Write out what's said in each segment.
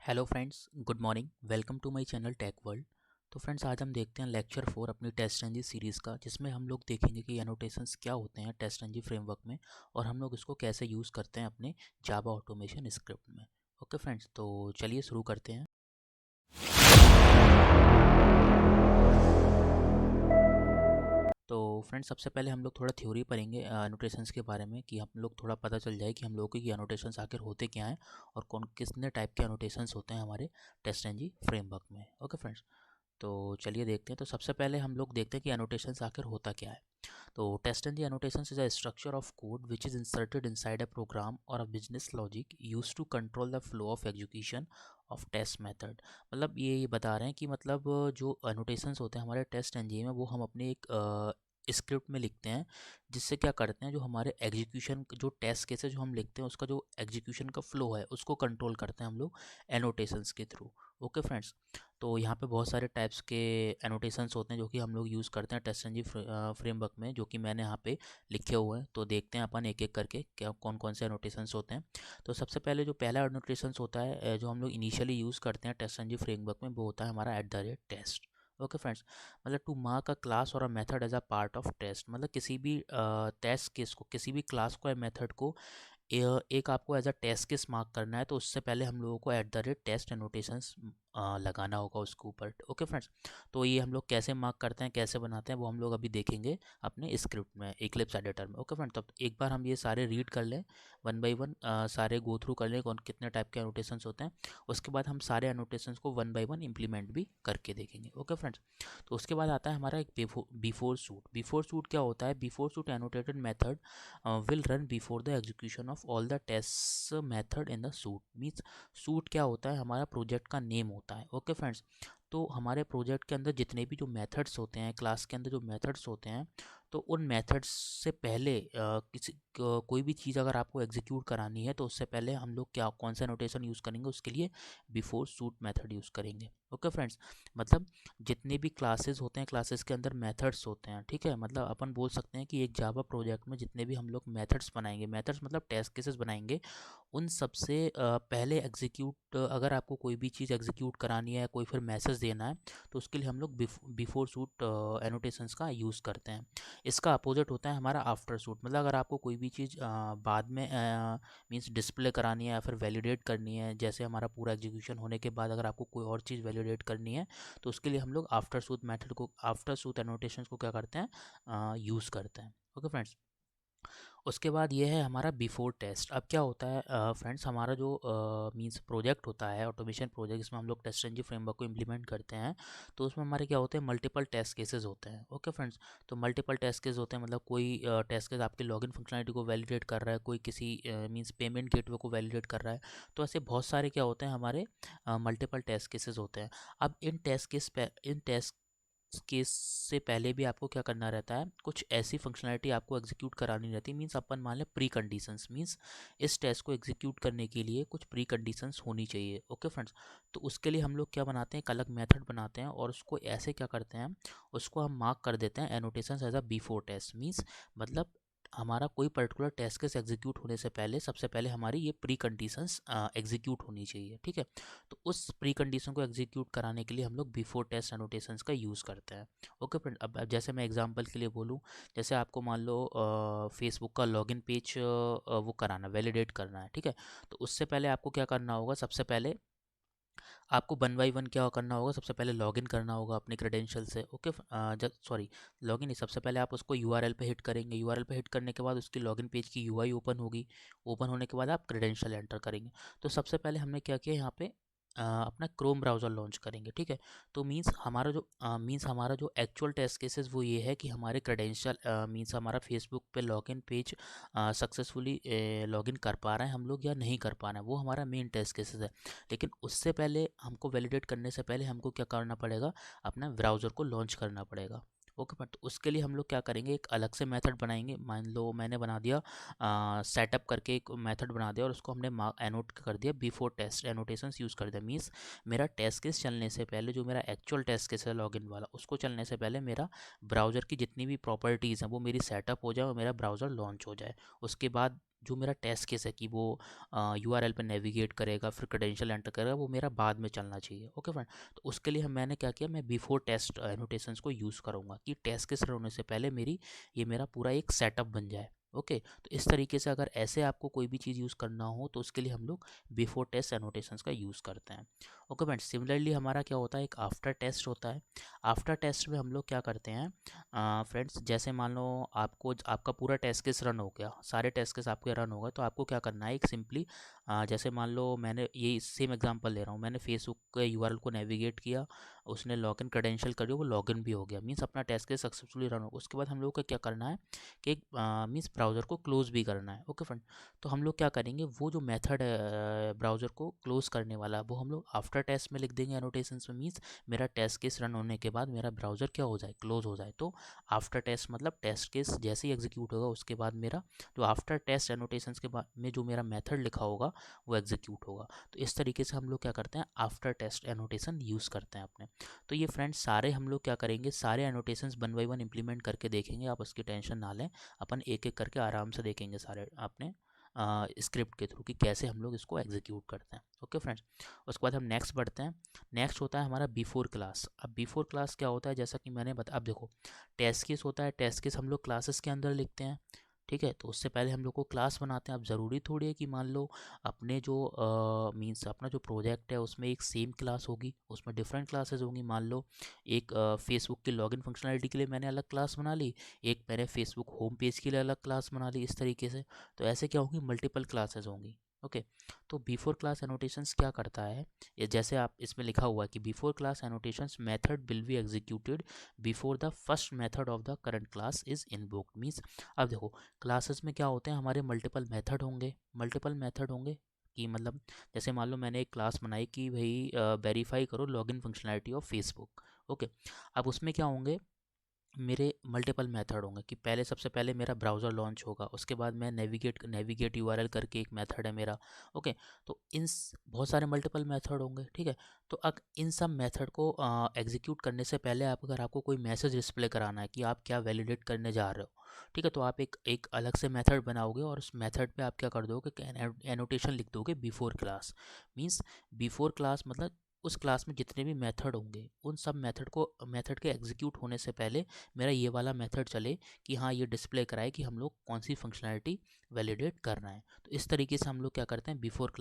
Hello friends, good morning. Welcome to my channel tech world. तो friends, आज हम देखते हैं लेक्चर 4 अपनी टेस्ट एनजी सीरीज़ का, जिसमें हम लोग देखेंगे कि एनोटेशंस क्या होते हैं टेस्ट एनजी फ्रेमवर्क में और हम लोग इसको कैसे यूज़ करते हैं अपने जावा ऑटोमेशन स्क्रिप्ट में। ओके फ्रेंड्स, तो चलिए शुरू करते हैं। तो फ्रेंड्स, सबसे पहले हम लोग थोड़ा थ्योरी पढ़ेंगे एनोटेशंस के बारे में, कि हम लोग थोड़ा पता चल जाए कि हम लोगों को ये एनोटेशंस आखिर होते क्या हैं और कौन कितने टाइप के एनोटेशंस होते हैं हमारे टेस्ट एनजी फ्रेमवर्क में। ओके फ्रेंड्स, तो चलिए देखते हैं। तो सबसे पहले हम लोग देखते हैं कि एनोटेशंस आखिर होता क्या है। तो test and the annotations is a structure of code which is inserted inside a program और a business logic used to control the flow of execution of test method. मतलब ये बता रहे हैं कि मतलब जो एनोटेशंस होते हैं हमारे टेस्ट एंजिन में, वो हम अपने एक स्क्रिप्ट में लिखते हैं, जिससे क्या करते हैं, जो हमारे एग्जीक्यूशन जो टेस्ट केसेस जो हम लिखते हैं उसका जो एग्जीक्यूशन का फ्लो है उसको कंट्रोल करते हैं हम लोग एनोटेशंस के थ्रू। ओके फ्रेंड्स, तो यहाँ पे बहुत सारे टाइप्स के एनोटेशंस होते हैं जो कि हम लोग यूज़ करते हैं टेस्ट एनजी फ्रेमवर्क में, जो कि मैंने यहाँ पे लिखे हुए हैं। तो देखते हैं अपन एक एक करके क्या कौन कौन से एनोटेशंस होते हैं। तो सबसे पहले जो पहला एनोटेशंस होता है जो हम लोग इनिशियली यूज़ करते हैं टेस्ट एनजी फ्रेमवर्क में, वो होता है हमारा @टेस्ट। ओके फ्रेंड्स, मतलब टू मार्क अ क्लास और a method as a part of test. मतलब किसी भी टेस्ट केस को, किसी भी क्लास को या मेथड को एक आपको as a test case mark करना है, तो उससे पहले हम लोगों को @टेस्ट एनोटेशंस लगाना होगा उसके ऊपर। ओके फ्रेंड्स, तो ये हम लोग कैसे मार्क करते हैं, कैसे बनाते हैं, वो हम लोग अभी देखेंगे अपने स्क्रिप्ट में, इक्लिप्स एडिटर में। ओके फ्रेंड्स, तो एक बार हम ये सारे रीड कर लें, वन बाई वन सारे गो थ्रू कर लें कौन कितने टाइप के एनोटेशंस होते हैं। उसके बाद हम सारे एनोटेशंस को वन बाई वन इम्प्लीमेंट भी करके देखेंगे। ओके फ्रेंड्स, तो उसके बाद आता है हमारा एक बिफोर सूट। बिफोर सूट क्या होता है? Before suit annotated method will run before the execution of all the tests method in the suite। Means suit क्या होता है? हमारा प्रोजेक्ट का नेम होता है। ओके फ्रेंड्स, तो हमारे प्रोजेक्ट के अंदर जितने भी जो मेथड्स होते हैं, क्लास के अंदर जो मेथड्स होते हैं, तो उन मेथड्स से पहले कोई भी चीज़ अगर आपको एग्जीक्यूट करानी है, तो उससे पहले हम लोग क्या कौन सा नोटेशन यूज़ करेंगे? उसके लिए बिफोर सूट मेथड यूज़ करेंगे। ओके फ्रेंड्स, मतलब जितने भी क्लासेस होते हैं, क्लासेस के अंदर मेथड्स होते हैं। ठीक है, मतलब अपन बोल सकते हैं कि एक जावा प्रोजेक्ट में जितने भी हम लोग मेथड्स बनाएंगे, मेथड्स मतलब टेस्ट केसेस बनाएंगे, उन सबसे पहले एग्जीक्यूट, अगर आपको कोई भी चीज़ एग्जीक्यूट करानी है, कोई फिर मैसेज देना है, तो उसके लिए हम लोग बिफोर सूट एनोटेशंस का यूज़ करते हैं। इसका अपोजिट होता है हमारा आफ्टर सूट। मतलब अगर आपको कोई भी चीज़ बाद में मीन्स डिस्प्ले करानी है या फिर वैलिडेट करनी है, जैसे हमारा पूरा एग्जीक्यूशन होने के बाद अगर आपको कोई और चीज़ वैलिडेट करनी है, तो उसके लिए हम लोग आफ्टर सूट मेथड को, आफ्टर सूट एनोटेशंस को क्या करते हैं, यूज़ करते हैं। ओके फ्रेंड्स, उसके बाद ये है हमारा बिफोर टेस्ट। अब क्या होता है फ्रेंड्स, हमारा जो मींस प्रोजेक्ट होता है, ऑटोमेशन प्रोजेक्ट, जिसमें हम लोग टेस्ट एनजी फ्रेमवर्क को इम्प्लीमेंट करते हैं, तो उसमें हमारे क्या होते हैं? मल्टीपल टेस्ट केसेस होते हैं। ओके फ्रेंड्स, तो मल्टीपल टेस्ट केस होते हैं, मतलब कोई टेस्ट केस आपके लॉगिन फंक्शनलिटी को वैलिडेट कर रहा है, कोई किसी मींस पेमेंट गेटवे को वैलिडेट कर रहा है। तो ऐसे बहुत सारे क्या होते हैं हमारे मल्टीपल टेस्ट केसेस होते हैं। अब इन टेस्ट केस से पहले भी आपको क्या करना रहता है? कुछ ऐसी फंक्शनैलिटी आपको एग्जीक्यूट करानी रहती है। मीन्स अपन मान लें प्री कंडीशंस, मीन्स इस टेस्ट को एग्जीक्यूट करने के लिए कुछ प्री कंडीशंस होनी चाहिए। ओके फ्रेंड्स, तो उसके लिए हम लोग क्या बनाते हैं? एक अलग मेथड बनाते हैं और उसको ऐसे क्या करते हैं, उसको हम मार्क कर देते हैं annotations as a before test. Means मतलब हमारा कोई पर्टिकुलर टेस्ट केस एग्जीक्यूट होने से पहले सबसे पहले हमारी ये प्री कंडीशंस एग्जीक्यूट होनी चाहिए। ठीक है, तो उस प्री कंडीशन को एग्जीक्यूट कराने के लिए हम लोग बिफोर टेस्ट एनोटेशंस का यूज़ करते हैं। ओके फ्रेंड, अब जैसे मैं एग्जांपल के लिए बोलूँ, जैसे आपको मान लो फेसबुक का लॉगिन पेज वो कराना, वैलिडेट करना है। ठीक है, तो उससे पहले आपको क्या करना होगा? सबसे पहले आपको वन बाई वन क्या करना होगा? सबसे पहले लॉगिन करना होगा अपने क्रेडेंशियल से। ओके, सॉरी, लॉगिन नहीं, सबसे पहले आप उसको यूआरएल पे हिट करेंगे। यूआरएल पे हिट करने के बाद उसकी लॉगिन पेज की यूआई ओपन होगी। ओपन होने के बाद आप क्रेडेंशियल एंटर करेंगे। तो सबसे पहले हमने क्या किया यहाँ पे, अपना क्रोम ब्राउज़र लॉन्च करेंगे। ठीक है, तो मीन्स हमारा जो एक्चुअल टेस्ट केसेस वो ये है कि हमारे क्रेडेंशियल मीन्स हमारा फेसबुक पे लॉगिन पेज सक्सेसफुली लॉगिन कर पा रहे हैं हम लोग या नहीं कर पा रहे हैं, वो हमारा मेन टेस्ट केसेस है। लेकिन उससे पहले हमको वैलिडेट करने से पहले हमको क्या करना पड़ेगा? अपना ब्राउज़र को लॉन्च करना पड़ेगा। ओके, बट उसके लिए हम लोग क्या करेंगे? एक अलग से मेथड बनाएंगे। मान लो मैंने बना दिया सेटअप करके एक मेथड बना दिया और उसको हमने एनोट कर दिया बिफोर टेस्ट, एनोटेशंस यूज़ कर दिया। मीन्स मेरा टेस्ट केस चलने से पहले, जो मेरा एक्चुअल टेस्ट केस है लॉगिन वाला, उसको चलने से पहले मेरा ब्राउज़र की जितनी भी प्रॉपर्टीज़ हैं वो मेरी सेटअप हो जाए और मेरा ब्राउज़र लॉन्च हो जाए। उसके बाद जो मेरा टेस्ट केस है कि वो यूआरएल पे नेविगेट करेगा, फिर क्रेडेंशियल एंटर करेगा, वो मेरा बाद में चलना चाहिए। ओके फ्रेंड, तो उसके लिए मैंने क्या किया, मैं बिफोर टेस्ट एनोटेशंस को यूज़ करूँगा कि टेस्ट केस रन होने से पहले ये मेरा पूरा एक सेटअप बन जाए। ओके, तो इस तरीके से अगर ऐसे आपको कोई भी चीज़ यूज़ करना हो तो उसके लिए हम लोग बिफोर टेस्ट एनोटेशंस का यूज़ करते हैं। ओके फ्रेंड्स, सिमिलरली हमारा क्या होता है, एक आफ्टर टेस्ट होता है। आफ्टर टेस्ट में हम लोग क्या करते हैं फ्रेंड्स, जैसे मान लो आपका पूरा टेस्ट केस रन हो गया, सारे टेस्ट केस आपके रन हो गए, तो आपको क्या करना है, एक सिंपली जैसे मान लो मैंने ये सेम एग्जांपल ले रहा हूँ, मैंने फेसबुक के यूआरएल को नेविगेट किया, उसने लॉगिन क्रेडेंशियल कर दिया, वो लॉगिन भी हो गया, मीन्स अपना टेस्ट केस सक्सेसफुली रन हो। उसके बाद हम लोग को क्या करना है कि मीन्स ब्राउज़र को क्लोज भी करना है। ओके फ्रेंड, तो हम लोग क्या करेंगे, वो जो मेथड है ब्राउज़र को क्लोज करने वाला, वो हम लोग आफ्टर टेस्ट में लिख देंगे एनोटेशंस में। मीन्स मेरा टेस्ट केस रन होने के बाद मेरा ब्राउज़र क्या हो जाए, क्लोज हो जाए। तो आफ्टर टेस्ट मतलब टेस्ट केस जैसे ही एग्जीक्यूट होगा उसके बाद मेरा जो आफ्टर टेस्ट एनोटेशंस के बाद में जो मेरा मेथड लिखा होगा वो एग्जीक्यूट होगा। तो इस तरीके से हम लोग क्या करते हैं, आफ्टर टेस्ट एनोटेशन यूज़ करते हैं अपने। तो ये फ्रेंड्स सारे हम लोग क्या करेंगे, सारे एनोटेशंस 1 बाय 1 इंप्लीमेंट करके देखेंगे, आप उसकी टेंशन ना लें, अपन एक एक करके आराम से देखेंगे सारे अपने स्क्रिप्ट के थ्रू कि कैसे हम लोग इसको एग्जीक्यूट करते हैं। ओके फ्रेंड्स, उसके बाद हम नेक्स्ट बढ़ते हैं। नेक्स्ट होता है हमारा बिफोर क्लास। अब बिफोर क्लास क्या होता है, जैसा कि मैंने बता, अब देखो टेस्ट केस होता है, टेस्ट केस हम लोग क्लासेस के अंदर लिखते हैं, ठीक है। तो उससे पहले हम लोग को क्लास बनाते हैं। अब ज़रूरी थोड़ी है कि मान लो अपने जो मीन्स अपना जो प्रोजेक्ट है उसमें एक सेम क्लास होगी, उसमें डिफरेंट क्लासेस होंगी। मान लो एक फेसबुक की लॉगिन फंक्शनलिटी के लिए मैंने अलग क्लास बना ली, एक मैंने फेसबुक होम पेज के लिए अलग क्लास बना ली, इस तरीके से। तो ऐसे क्या होंगी, मल्टीपल क्लासेस होंगी। ओके, तो बिफोर क्लास एनोटेशंस क्या करता है, ये जैसे आप इसमें लिखा हुआ है कि before class annotations method will be executed before the first method of the current class is invoked. Means अब देखो क्लासेस में क्या होते हैं, हमारे मल्टीपल मेथड होंगे, मल्टीपल मेथड होंगे कि मतलब जैसे मान लो मैंने एक क्लास बनाई कि भाई वेरीफाई करो login functionality of Facebook. Okay, अब उसमें क्या होंगे, मेरे मल्टीपल मेथड होंगे कि पहले सबसे पहले मेरा ब्राउज़र लॉन्च होगा, उसके बाद मैं नेविगेट यूआरएल करके एक मेथड है मेरा। ओके, तो बहुत सारे मल्टीपल मेथड होंगे, ठीक है। तो अब इन सब मेथड को एग्जीक्यूट करने से पहले अगर आपको कोई मैसेज डिस्प्ले कराना है कि आप क्या वैलिडेट करने जा रहे हो, ठीक है, तो आप एक अलग से मेथड बनाओगे और उस मेथड पे आप क्या कर दोगे कि एनोटेशन लिख दोगे before class. Means before class मतलब उस क्लास में जितने भी मेथड होंगे उन सब मेथड के एग्जीक्यूट होने से पहले मेरा ये वाला मेथड चले कि हाँ ये डिस्प्ले कराए कि हम लोग कौन सी फंक्शनैलिटी वैलिडेट कर रहे हैं। तो इस तरीके से हम लोग क्या करते हैं, बिफोर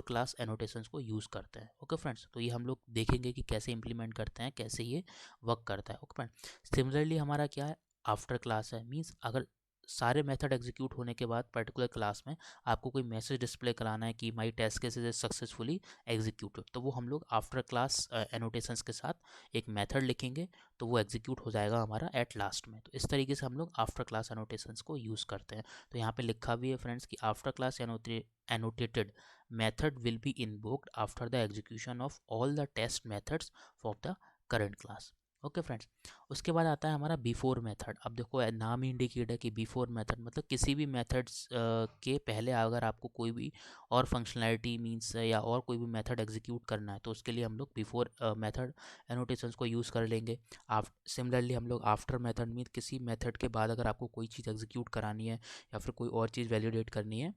क्लास एनोटेशंस को यूज़ करते हैं। ओके फ्रेंड्स, तो ये हम लोग देखेंगे कि कैसे इंप्लीमेंट करते हैं, कैसे ये वर्क करता है। ओके फ्रेंड, सिमिलरली हमारा क्या है, आफ्टर क्लास है। मीन्स अगर सारे मेथड एग्जीक्यूट होने के बाद पर्टिकुलर क्लास में आपको कोई मैसेज डिस्प्ले कराना है कि my test case is successfully executed, तो वो हम लोग आफ्टर क्लास एनोटेशंस के साथ एक मेथड लिखेंगे, तो वो एग्जीक्यूट हो जाएगा हमारा एट लास्ट में। तो इस तरीके से हम लोग आफ्टर क्लास एनोटेशंस को यूज़ करते हैं। तो यहाँ पे लिखा भी है फ्रेंड्स कि after class annotated method will be invoked after the execution of all the test methods for the current class. Okay friends, उसके बाद आता है हमारा बिफोर मेथड। अब देखो नाम ही इंडिकेट है कि बिफोर मेथड मतलब किसी भी मेथड्स के पहले अगर आपको कोई भी और फंक्शनैलिटी मींस या और कोई भी मेथड एग्जीक्यूट करना है तो उसके लिए हम लोग बिफोर मेथड एनोटेशंस को यूज़ कर लेंगे। सिमिलरली हम लोग आफ्टर मेथड मीन किसी मेथड के बाद अगर आपको कोई चीज़ एग्जीक्यूट करानी है या फिर कोई और चीज़ वैलिडेट करनी है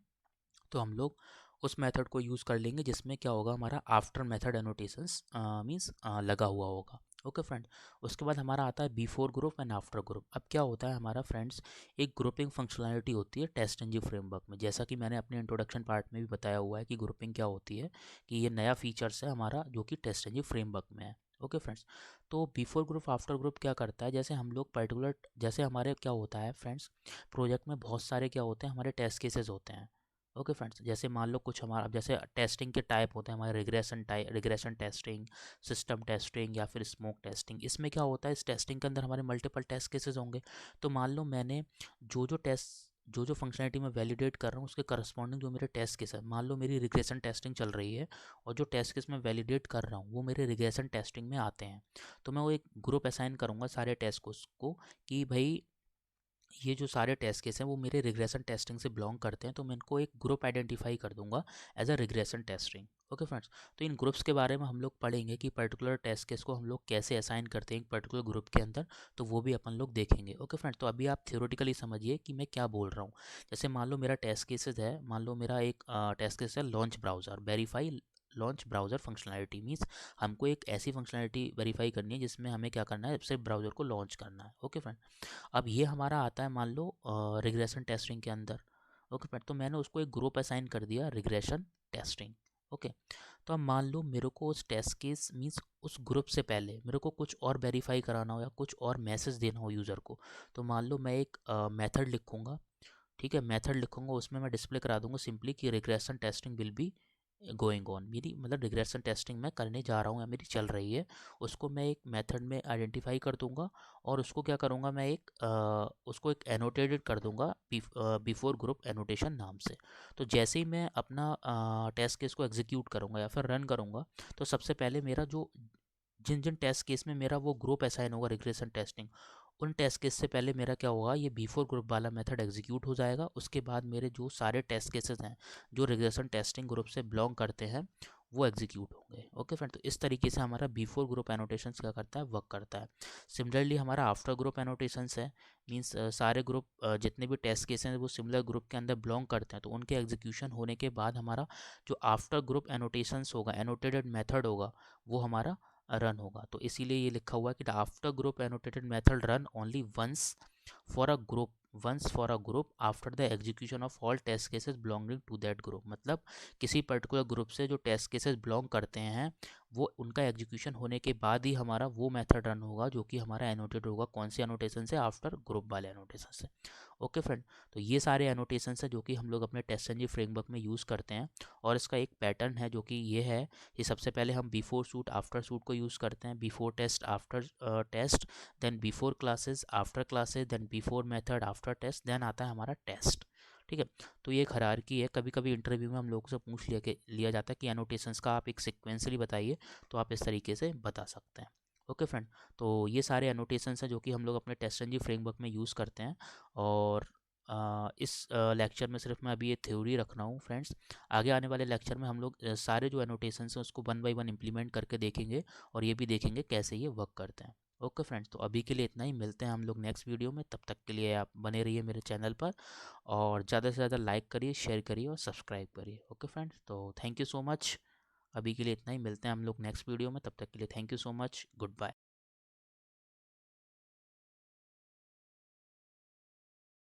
तो हम लोग उस मेथड को यूज़ कर लेंगे जिसमें क्या होगा, हमारा आफ्टर मेथड एनोटेशंस मींस लगा हुआ होगा। ओके फ्रेंड, उसके बाद हमारा आता है before group and after group. अब क्या होता है हमारा फ्रेंड्स, एक ग्रुपिंग फंक्शनलिटी होती है टेस्टंजी फ्रेमवर्क में, जैसा कि मैंने अपने इंट्रोडक्शन पार्ट में भी बताया हुआ है कि ग्रुपिंग क्या होती है, कि ये नया फीचर्स है हमारा जो कि टेस्टंजी फ्रेमवर्क में है। ओके फ्रेंड्स, तो बिफोर ग्रुप आफ्टर ग्रुप क्या करता है, जैसे हम लोग पर्टिकुलर जैसे हमारे क्या होता है फ्रेंड्स, प्रोजेक्ट में बहुत सारे क्या होते हैं, हमारे टेस्ट केसेस होते हैं। ओके फ्रेंड्स, जैसे मान लो कुछ हमारा, अब जैसे टेस्टिंग के टाइप होते हैं हमारे, रिग्रेशन टेस्टिंग, सिस्टम टेस्टिंग या फिर स्मोक टेस्टिंग। इसमें क्या होता है, इस टेस्टिंग के अंदर हमारे मल्टीपल टेस्ट केसेस होंगे। तो मान लो मैंने जो फंक्शनलिटी मैं वैलिडेट कर रहा हूँ उसके करस्पॉन्डिंग जो मेरे टेस्ट केस है, मान लो मेरी रिग्रेशन टेस्टिंग चल रही है और जो टेस्ट केस मैं वैलिडेट कर रहा हूँ वो मेरे रिग्रेशन टेस्टिंग में आते हैं, तो मैं वो एक ग्रुप असाइन करूँगा सारे टेस्ट को कि भाई ये जो सारे टेस्ट केस हैं वो मेरे रिग्रेशन टेस्टिंग से बिलोंग करते हैं, तो मैं इनको एक ग्रुप आइडेंटिफाई कर दूंगा as a regression testing. Okay friends, तो इन ग्रुप्स के बारे में हम लोग पढ़ेंगे कि पर्टिकुलर टेस्ट केस को हम लोग कैसे असाइन करते हैं एक पर्टिकुलर ग्रुप के अंदर, तो वो भी अपन लोग देखेंगे। ओके फ्रेंड्स, तो अभी आप थ्योरेटिकली समझिए कि मैं क्या बोल रहा हूँ। जैसे मान लो मेरा टेस्ट केसेस है, मान लो मेरा एक टेस्ट केस है launch browser verify launch browser functionality means हमको एक ऐसी फंक्शनैलिटी वेरीफाई करनी है जिसमें हमें क्या करना है, सिर्फ ब्राउज़र को लॉन्च करना है। ओके फ्रेंड, अब ये हमारा आता है मान लो रिग्रेशन टेस्टिंग के अंदर। ओके फ्रेंड, तो मैंने उसको एक ग्रुप असाइन कर दिया रिग्रेशन टेस्टिंग। ओके, तो अब मान लो मेरे को उस टेस्ट केस मीन्स उस ग्रुप से पहले मेरे को कुछ और वेरीफाई कराना हो या कुछ और मैसेज देना हो यूज़र को, तो मान लो मैं एक मेथड लिखूँगा। ठीक है, मेथड लिखूँगा, उसमें मैं डिस्प्ले करा दूंगा सिंपली कि regression testing will be going on. मेरी मतलब रिग्रेशन टेस्टिंग मैं करने जा रहा हूँ या मेरी चल रही है, उसको मैं एक मेथड में आइडेंटिफाई कर दूंगा और उसको क्या करूँगा, मैं एक उसको एक एनोटेटेड कर दूंगा बिफोर ग्रुप एनोटेशन नाम से। तो जैसे ही मैं अपना टेस्ट केस को एग्जीक्यूट करूँगा या फिर रन करूँगा, तो सबसे पहले मेरा जो जिन जिन टेस्ट केस में मेरा वो ग्रुप असाइन होगा रिग्रेशन टेस्टिंग, उन टेस्ट केस से पहले मेरा क्या होगा, ये बिफोर ग्रुप वाला मेथड एग्जीक्यूट हो जाएगा। उसके बाद मेरे जो सारे टेस्ट केसेस हैं जो रिग्रेशन टेस्टिंग ग्रुप से बिलोंग करते हैं वो एग्जीक्यूट होंगे। ओके फ्रेंड, तो इस तरीके से हमारा बिफोर ग्रुप एनोटेशंस क्या करता है, वर्क करता है। सिमिलरली हमारा आफ्टर ग्रुप एनोटेशंस है, मींस सारे ग्रुप जितने भी टेस्ट केस हैं वो सिमिलर ग्रुप के अंदर बिलोंग करते हैं, तो उनके एग्जीक्यूशन होने के बाद हमारा जो आफ्टर ग्रुप एनोटेशंस होगा, एनोटेटेड मेथड होगा, वो हमारा रन होगा। तो इसीलिए ये लिखा हुआ है कि after group annotated method run only once for a group after the execution of all test cases belonging to that group. मतलब किसी पर्टिकुलर ग्रुप से जो टेस्ट केसेस बिलोंग करते हैं वो उनका एग्जीक्यूशन होने के बाद ही हमारा वो मेथड रन होगा जो कि हमारा एनोटेट होगा। कौन सी एनोटेशन से, आफ्टर ग्रुप वाले एनोटेशन से। ओके फ्रेंड, तो ये सारे एनोटेशंस हैं जो कि हम लोग अपने टेस्टंजी फ्रेमवर्क में यूज़ करते हैं। और इसका एक पैटर्न है जो कि ये है कि सबसे पहले हम बिफोर सूट आफ्टर सूट को यूज़ करते हैं, before test after test, then before classes after classes, then before method after test, then आता है हमारा टेस्ट। ठीक है, तो ये एक हायरार्की है। कभी कभी इंटरव्यू में हम लोगों से पूछ लिया जाता है कि एनोटेशंस का आप एक सिक्वेंसली बताइए, तो आप इस तरीके से बता सकते हैं। ओके फ्रेंड, तो ये सारे एनोटेशंस हैं जो कि हम लोग अपने टेस्टंजी फ्रेमवर्क में यूज़ करते हैं। और इस लेक्चर में सिर्फ मैं अभी ये थ्योरी रख रहा हूँ फ्रेंड्स। आगे आने वाले लेक्चर में हम लोग सारे जो एनोटेशंस हैं उसको वन बाय वन इम्प्लीमेंट करके देखेंगे और ये भी देखेंगे कैसे ये वर्क करते हैं। ओके फ्रेंड्स, तो अभी के लिए इतना ही, मिलते हैं हम लोग नेक्स्ट वीडियो में। तब तक के लिए आप बने रहिए मेरे चैनल पर और ज़्यादा से ज़्यादा लाइक करिए, शेयर करिए और सब्सक्राइब करिए। ओके फ्रेंड्स, तो थैंक यू सो मच। अभी के लिए इतना ही, मिलते हैं हम लोग नेक्स्ट वीडियो में। तब तक के लिए thank you so much, good bye.